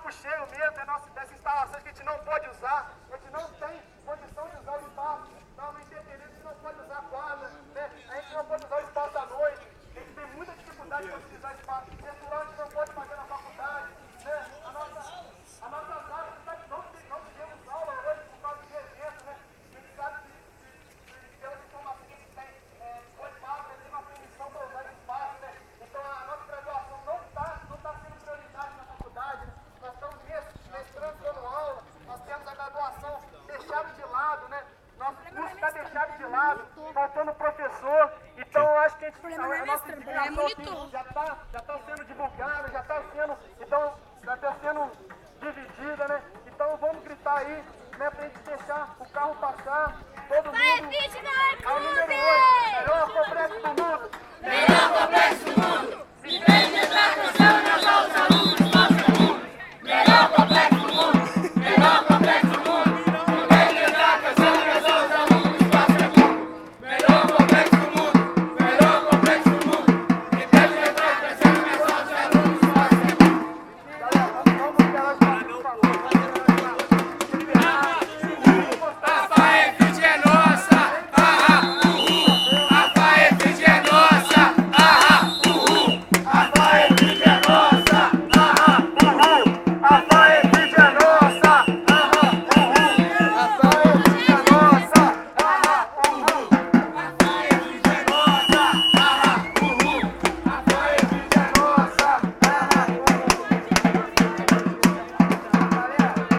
saco cheio mesmo dessa instalação que a gente não pode usar, a gente não tem condição de usar o espaço. Então, no interesse, a gente não pode usar a quadra, né? A gente não pode usar o espaço à noite, a gente tem muita dificuldade para utilizar o espaço. Restaurante a gente não pode fazer na faculdade, né? A nossa sala, não tivemos aula hoje por causa de evento, né? A gente sabe que pelas informações que a gente tem, o espaço, tem uma permissão para usar o espaço, né? Então, a nossa graduação não está sendo prioridade na faculdade, né? Nós estamos mestrando, dando aula, nós temos a graduação deixada de lado, né? Nosso curso está deixado de lado, faltando professor. Então, eu acho que a nossa indicação já está sendo divulgada, já está sendo dividida, né? Então, vamos gritar aí, né, para a gente deixar o carro passar, todo mundo. Ao número 8, melhor complexo do mundo! Melhor complexo do mundo!